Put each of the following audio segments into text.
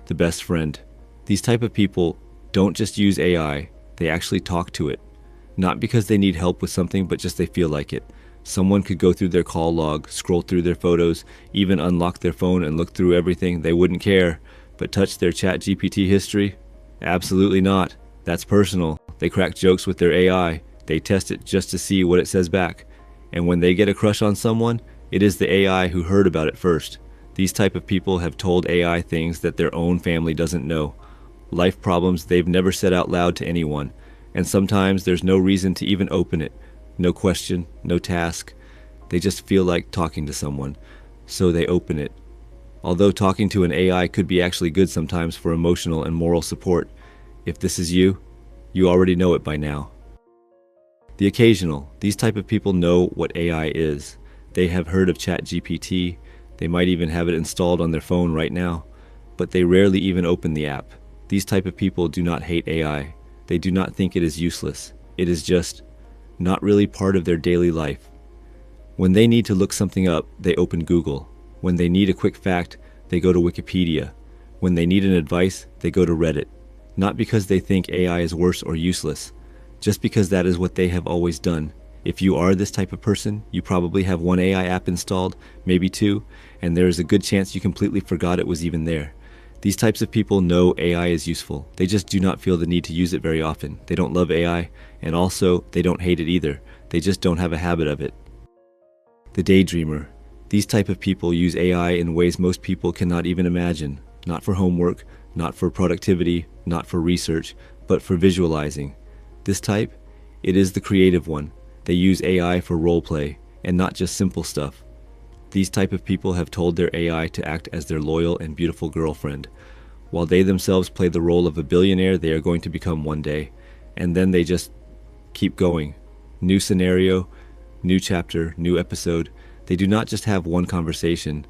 the best friend. These type of people don't just use AI, they actually talk to it. Not because they need help with something, but just they feel like it. Someone could go through their call log, scroll through their photos, even unlock their phone and look through everything. They wouldn't care. But touch their ChatGPT history? Absolutely not. That's personal. They crack jokes with their AI. They test it just to see what it says back. And when they get a crush on someone, it is the AI who heard about it first. These type of people have told AI things that their own family doesn't know. Life problems they've never said out loud to anyone. And sometimes there's no reason to even open it. No question, no task. They just feel like talking to someone, so they open it. Although talking to an AI could be actually good sometimes for emotional and moral support, if this is you, you already know it by now. The occasional. These type of people know what AI is. They have heard of ChatGPT. They might even have it installed on their phone right now, but they rarely even open the app. These type of people do not hate AI. They do not think it is useless. It is just not really part of their daily life. When they need to look something up, they open Google. When they need a quick fact, they go to Wikipedia. When they need an advice, they go to Reddit. Not because they think AI is worse or useless, just because that is what they have always done. If you are this type of person, you probably have one AI app installed, maybe two, and there is a good chance you completely forgot it was even there. These types of people know AI is useful. They just do not feel the need to use it very often. They don't love AI, and also they don't hate it either. They just don't have a habit of it. The daydreamer. These type of people use AI in ways most people cannot even imagine. Not for homework, not for productivity, not for research, but for visualizing. This type, it is the creative one. They use AI for role play, and not just simple stuff. These type of people have told their AI to act as their loyal and beautiful girlfriend. While they themselves play the role of a billionaire they are going to become one day, and then they just keep going. New scenario, new chapter, new episode. They do not just have one conversation.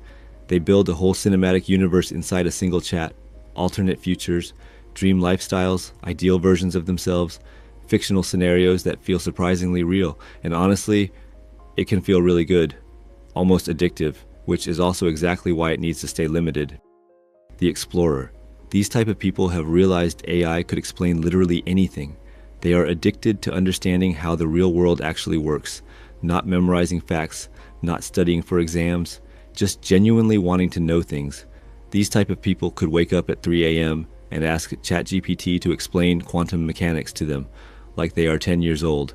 They build a whole cinematic universe inside a single chat. Alternate futures, dream lifestyles, ideal versions of themselves, fictional scenarios that feel surprisingly real. And honestly, it can feel really good. Almost addictive, which is also exactly why it needs to stay limited. The explorer. These type of people have realized AI could explain literally anything. They are addicted to understanding how the real world actually works, not memorizing facts, not studying for exams, just genuinely wanting to know things. These type of people could wake up at 3 a.m. and ask ChatGPT to explain quantum mechanics to them, like they are 10 years old,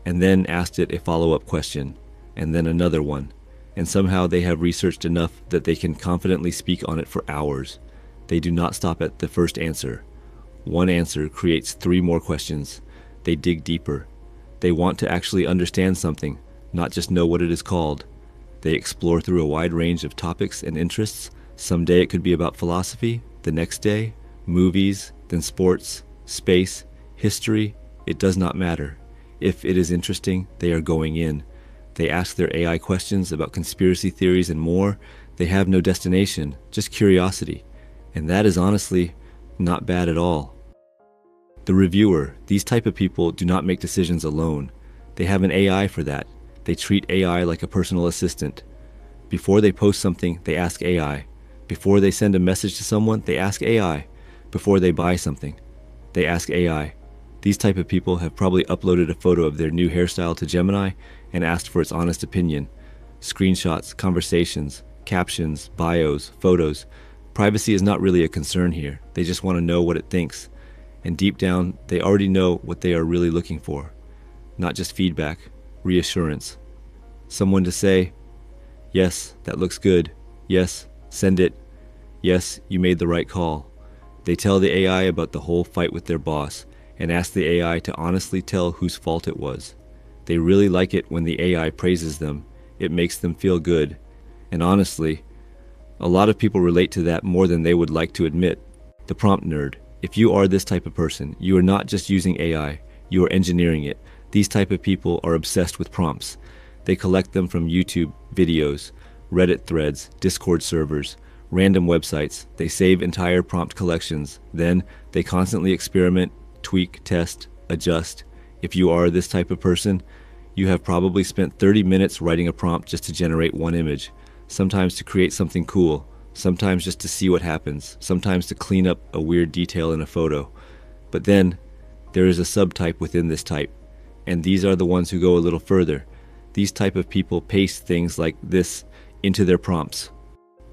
and then asked it a follow-up question, and then another one. And somehow they have researched enough that they can confidently speak on it for hours. They do not stop at the first answer. One answer creates 3 more questions. They dig deeper. They want to actually understand something, not just know what it is called. They explore through a wide range of topics and interests. Some day it could be about philosophy, the next day, movies, then sports, space, history. It does not matter. If it is interesting, they are going in. They ask their AI questions about conspiracy theories and more. They have no destination, just curiosity. And that is honestly not bad at all. The reviewer. These type of people do not make decisions alone. They have an AI for that. They treat AI like a personal assistant. Before they post something, they ask AI. Before they send a message to someone, they ask AI. Before they buy something, they ask AI. These type of people have probably uploaded a photo of their new hairstyle to Gemini and asked for its honest opinion. Screenshots, conversations, captions, bios, photos. Privacy is not really a concern here. They just want to know what it thinks. And deep down, they already know what they are really looking for. Not just feedback, reassurance. Someone to say, yes, that looks good. Yes, send it. Yes, you made the right call. They tell the AI about the whole fight with their boss and ask the AI to honestly tell whose fault it was. They really like it when the AI praises them. It makes them feel good. And honestly, a lot of people relate to that more than they would like to admit. The prompt nerd. If you are this type of person, you are not just using AI, you are engineering it. These type of people are obsessed with prompts. They collect them from YouTube videos, Reddit threads, Discord servers, random websites. They save entire prompt collections. Then they constantly experiment, tweak, test, adjust. If you are this type of person, you have probably spent 30 minutes writing a prompt just to generate one image, sometimes to create something cool, sometimes just to see what happens, sometimes to clean up a weird detail in a photo. But then there is a subtype within this type, and these are the ones who go a little further. These type of people paste things like this into their prompts.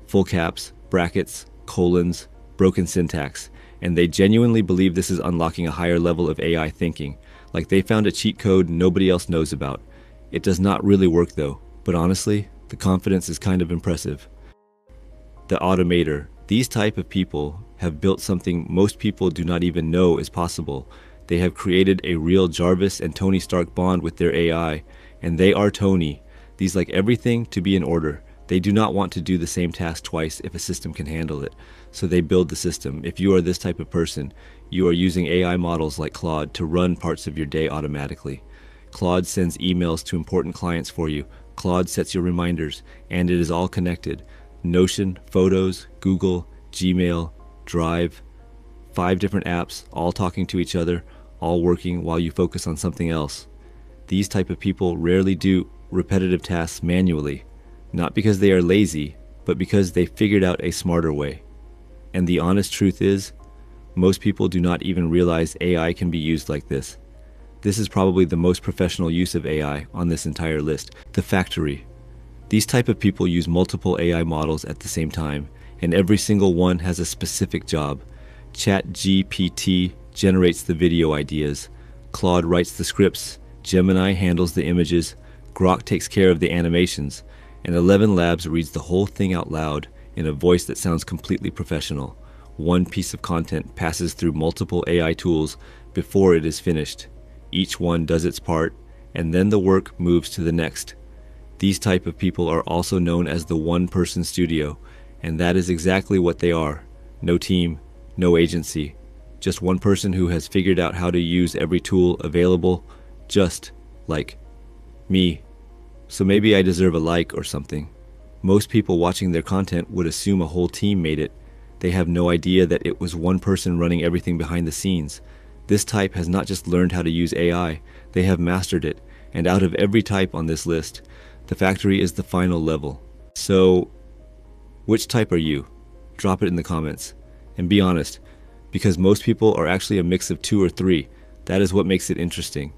Full caps, brackets, colons, broken syntax, and they genuinely believe this is unlocking a higher level of AI thinking, like they found a cheat code nobody else knows about. It does not really work though, but honestly, the confidence is kind of impressive. The automator. These type of people have built something most people do not even know is possible. They have created a real Jarvis and Tony Stark bond with their AI, and they are Tony. These like everything to be in order. They do not want to do the same task twice if a system can handle it. So they build the system. If you are this type of person, you are using AI models like Claude to run parts of your day automatically. Claude sends emails to important clients for you. Claude sets your reminders, and it is all connected. Notion, Photos, Google, Gmail, Drive, 5 different apps, all talking to each other, all working while you focus on something else. These type of people rarely do repetitive tasks manually, not because they are lazy, but because they figured out a smarter way. And the honest truth is, most people do not even realize AI can be used like this. This is probably the most professional use of AI on this entire list, the factory. These type of people use multiple AI models at the same time, and every single one has a specific job. ChatGPT generates the video ideas, Claude writes the scripts, Gemini handles the images, Grok takes care of the animations, and 11 Labs reads the whole thing out loud in a voice that sounds completely professional. One piece of content passes through multiple AI tools before it is finished. Each one does its part, and then the work moves to the next. These type of people are also known as the one-person studio, and that is exactly what they are. No team, no agency, just one person who has figured out how to use every tool available, just like me. So maybe I deserve a like or something. Most people watching their content would assume a whole team made it. They have no idea that it was one person running everything behind the scenes. This type has not just learned how to use AI, they have mastered it, and out of every type on this list, the factory is the final level. So, which type are you? Drop it in the comments. And be honest, because most people are actually a mix of 2 or 3. That is what makes it interesting.